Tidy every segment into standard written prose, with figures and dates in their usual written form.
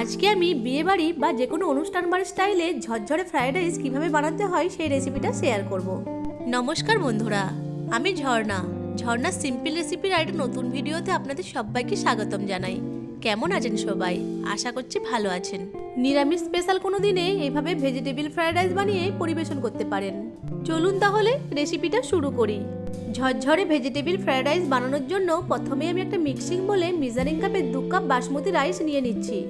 আজকে আমি বিয়ে বাড়ি বা যে কোনো অনুষ্ঠান বাড়ির স্টাইলে ঝরঝরে ফ্রাইড রাইস কীভাবে বানাতে হয় সেই রেসিপিটা শেয়ার করব। নমস্কার বন্ধুরা, আমি ঝর্ণা। ঝর্ণা সিম্পল রেসিপির একটা নতুন ভিডিওতে আপনাদের সবাইকে স্বাগতম জানাই। কেমন আছেন সবাই? আশা করছি ভালো আছেন। নিরামিষ স্পেশাল কোনো দিনে এইভাবে ভেজিটেবিল ফ্রাইড রাইস বানিয়ে পরিবেশন করতে পারেন। চলুন তাহলে রেসিপিটা শুরু করি। ঝরঝরে ভেজিটেবিল ফ্রাইড রাইস বানানোর জন্য প্রথমে আমি একটা মিক্সিং বলে মেজারিং কাপে 2 কাপ বাসমতি রাইস নিয়ে নিচ্ছি।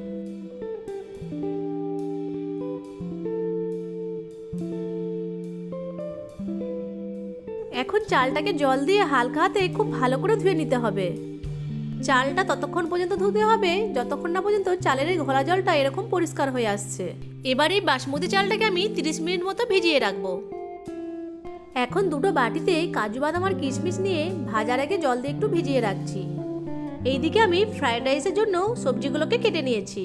এখন চালটাকে জল দিয়ে হালকা হাতে খুব ভালো করে ধুয়ে নিতে হবে। চালটা ততক্ষণ পর্যন্ত ধুতে হবে যতক্ষণ না পর্যন্ত চালের এই ঘোলা জলটা এরকম পরিষ্কার হয়ে আসছে। এবার এই বাসমতি চালটাকে আমি 30 মিনিট মতো ভিজিয়ে রাখবো। এখন দুটো বাটিতে কাজু বাদাম আর কিশমিশ নিয়ে ভাজার আগে জল দিয়ে একটু ভিজিয়ে রাখছি। এইদিকে আমি ফ্রাইড রাইসের জন্য সবজিগুলোকে কেটে নিয়েছি।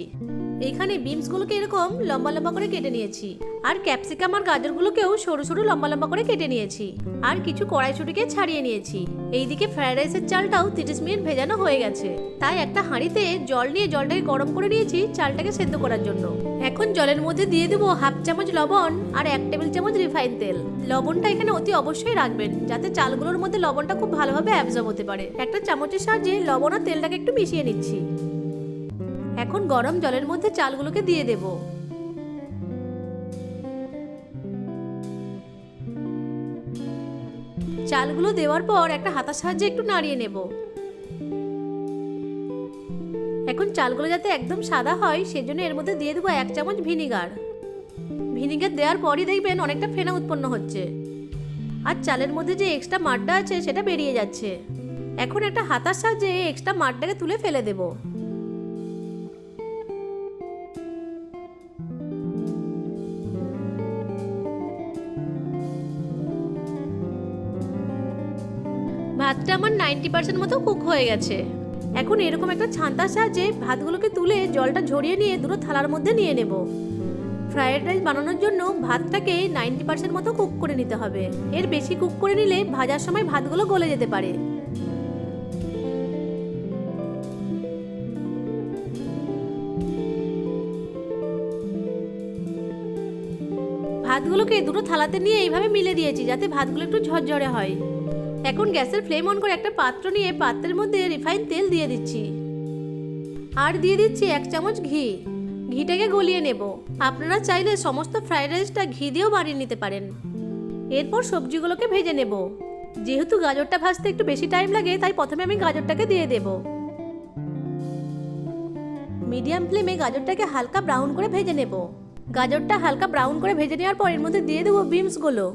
এইখানে বিনসগুলোকে এরকম লম্বা লম্বা করে কেটে নিয়েছি, আর ক্যাপসিকাম আর গাজরগুলোকেও সরু সরু লম্বা লম্বা করে কেটে নিয়েছি, আর কিছু কড়াইশুঁটিকে ছাড়িয়ে নিয়েছি। এইদিকে ফ্রাইড রাইসের চালটাও 30 মিনিট ভেজানো হয়ে গেছে, তাই একটা হাঁড়িতে জল নিয়ে জলটাকে গরম করে নিয়েছি চালটাকে সেদ্ধ করার জন্য। এখন জলের মধ্যে দিয়ে দেবো 1/2 চামচ লবণ আর 1 টেবিল চামচ রিফাইন তেল। লবণটা এখানে অতি অবশ্যই রাখবেন যাতে চালগুলোর মধ্যে লবণটা খুব ভালোভাবে অ্যাবজর্ব হতে পারে। একটা চামচের সাহায্যে লবণ আর তেলটাকে একটু মিশিয়ে নিচ্ছি। এখন গরম জলের মধ্যে চালগুলোকে দিয়ে দেব। চালগুলো দেওয়ার পর একটা হাতার সাহায্যে একটু নাড়িয়ে নেব। এখন চালগুলো যাতে একদম সাদা হয় সেজন্য এর মধ্যে দিয়ে দেবো 1 চামচ ভিনিগার। ভিনিগার দেওয়ার পরই দেখবেন অনেকটা ফেনা উৎপন্ন হচ্ছে, আর চালের মধ্যে যে এক্সট্রা মাড়টা আছে সেটা বেরিয়ে যাচ্ছে। এখন একটা হাতার সাহায্যে এক্সট্রা মাড়টাকে তুলে ফেলে দেব। ভাতটা আমার 90% মতো কুক হয়ে গেছে। এখন এরকম একটা ছান্তার সাহায্যে ভাতগুলোকে তুলে জলটা ঝরিয়ে নিয়ে দুটো থালার মধ্যে নিয়ে নেব। ফ্রাইড রাইস বানানোর জন্য ভাতটাকে 90% মতো কুক করে নিতে হবে। এর বেশি কুক করে নিলে ভাজার সময় ভাতগুলো গলে যেতে পারে। ভাতগুলোকে দুটো থালাতে নিয়ে এইভাবে মিলে দিয়েছি যাতে ভাতগুলো একটু ঝরঝরে হয়। এখন গ্যাসের ফ্লেম অন করে একটা পাত্র নিয়ে পাত্রের মধ্যে রিফাইন তেল দিয়ে দিচ্ছি, আর দিয়ে দিচ্ছি 1 চামচ ঘি। ঘিটাকে গলিয়ে নেব। আপনারা চাইলে সমস্ত ফ্রাইড রাইসটা ঘি দিয়েও বানিয়ে নিতে পারেন। এরপর সবজিগুলোকে ভেজে নেব। যেহেতু গাজরটা ভাজতে একটু বেশি টাইম লাগে তাই প্রথমে আমি গাজরটাকে দিয়ে দেব। মিডিয়াম ফ্লেমে গাজরটাকে হালকা ব্রাউন করে ভেজে নেব। গাজরটা হালকা ব্রাউন করে ভেজে নেওয়ার পর এর মধ্যে দিয়ে দেবো বিনসগুলো।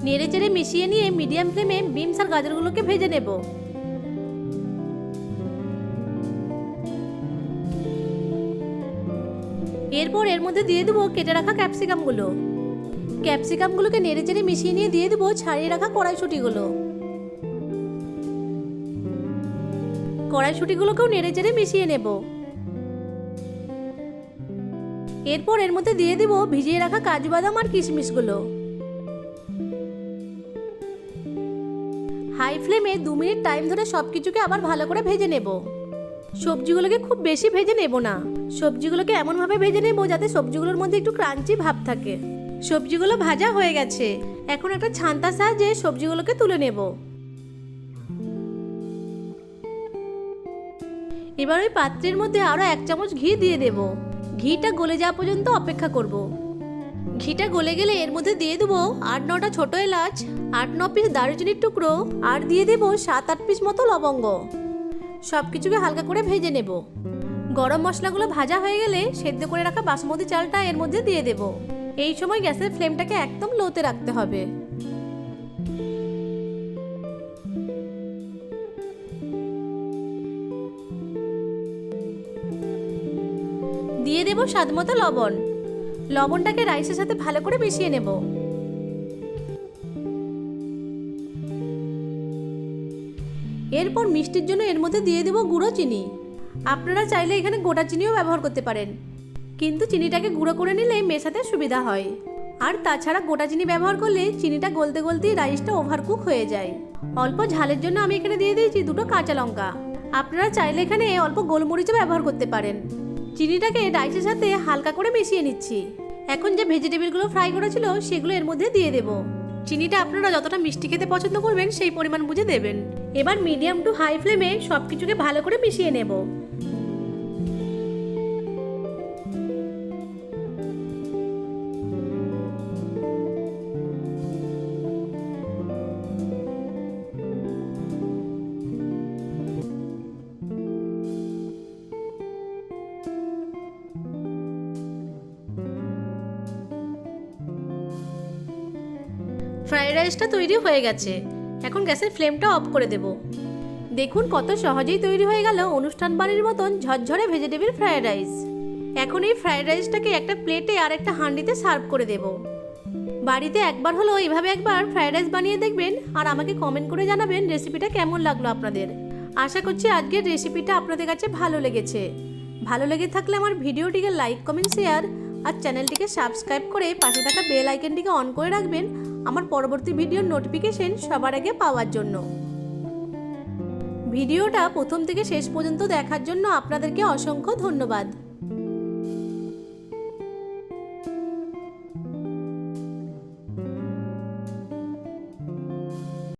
নেড়ে চেড়ে মিশিয়ে নিয়ে মিডিয়াম ফ্লেমে বিনস আর গাজরগুলোকে ভেজে নেব। এরপর এর মধ্যে দিয়ে দেবো কেটে রাখা ক্যাপসিকামগুলো। ক্যাপসিকামগুলোকে নেড়ে চেড়ে মিশিয়ে নিয়ে দিয়ে দেবো ছাড়িয়ে রাখা কড়াইশুঁটিগুলো। কড়াইশুঁটিগুলোকেও নেড়ে চেড়ে মিশিয়ে নেব। এরপর এর মধ্যে দিয়ে দেবো ভিজিয়ে রাখা কাজু বাদাম আর কিশমিশগুলো। হাই ফ্লেমে 2 মিনিট টাইম ধরে সবকিছুকে আবার ভালো করে ভেজে নেব। সবজিগুলোকে খুব বেশি ভেজে নেব না, সবজিগুলোকে এমনভাবে ভেজে নেব যাতে সবজিগুলোর মধ্যে একটু ক্রাঞ্চি ভাব থাকে। সবজিগুলো ভাজা হয়ে গেছে। এখন একটা ছান্তার সাহায্যে সবজিগুলোকে তুলে নেব। এবার ওই পাত্রের মধ্যে আরও 1 চামচ ঘি দিয়ে দেব। ঘিটা গলে যাওয়া পর্যন্ত অপেক্ষা করব। ঘিটা গলে গেলে এর মধ্যে দিয়ে দেবো 8-9টা ছোট এলাচ, 8-9 পিস দারুচিনির টুকরো, আর দিয়ে দেবো 7-8 পিস মতো লবঙ্গ। সবকিছুকে হালকা করে ভেজে নেব। গরম মশলাগুলো ভাজা হয়ে গেলে সেদ্ধ করে রাখা বাসমতি চালটা এর মধ্যে দিয়ে দেব। এই সময় গ্যাসের ফ্লেমটাকে একদম লোতে রাখতে হবে। দিয়ে দেব স্বাদমতো লবণ। লবণটাকে রাইসের সাথে ভালো করে মিশিয়ে নেব। এরপর মিষ্টির জন্য এর মধ্যে দিয়ে দেব গুঁড়ো চিনি। আপনারা চাইলে এখানে গোটা চিনিও ব্যবহার করতে পারেন, কিন্তু চিনিটাকে গুঁড়ো করে নিলে মেশাতে সুবিধা হয়। আর তাছাড়া গোটা চিনি ব্যবহার করলে চিনিটা গলতে গলতেই রাইসটা ওভারকুক হয়ে যায়। অল্প ঝালের জন্য আমি এখানে দিয়ে দিয়েছি 2টো কাঁচা লঙ্কা। আপনারা চাইলে এখানে অল্প গোলমরিচও ব্যবহার করতে পারেন। চিনিটাকে রাইসের সাথে হালকা করে মিশিয়ে নিচ্ছি। এখন যে ভেজিটেবলগুলো ফ্রাই করা ছিল সেগুলো এর মধ্যে দিয়ে দেব। চিনিটা আপনারা যতটা মিষ্টি খেতে পছন্দ করবেন সেই পরিমাণ বুঝে দেবেন। এবার মিডিয়াম টু হাই ফ্লেমে সব কিছুকে ভালো করে মিশিয়ে নেব। ফ্রাইড রাইসটা তৈরি হয়ে গেছে। এখন গ্যাসের ফ্লেমটা অফ করে দেব। দেখুন কত সহজেই তৈরি হয়ে গেল অনুষ্ঠান বাড়ির মতন ঝরঝরে ভেজিটেবল ফ্রাইড রাইস। এখন এই ফ্রাইড রাইসটাকে একটা প্লেটে আর একটা হাঁড়িতে সার্ভ করে দেব। বাড়িতে একবার হলো এইভাবে একবার ফ্রাইড রাইস বানিয়ে দেখবেন আর আমাকে কমেন্ট করে জানাবেন রেসিপিটা কেমন লাগলো আপনাদের। আশা করছি আজকের রেসিপিটা আপনাদের কাছে ভালো লেগেছে। ভালো লেগে থাকলে আমার ভিডিওটিকে লাইক, কমেন্ট, শেয়ার আর চ্যানেলটিকে সাবস্ক্রাইব করে পাশে থাকা বেল আইকনটিকে অন করে রাখবেন আমার পরবর্তী ভিডিওর নোটিফিকেশন সবার আগে পাওয়ার জন্য। ভিডিওটা প্রথম থেকে শেষ পর্যন্ত দেখার জন্য আপনাদেরকে অসংখ্য ধন্যবাদ।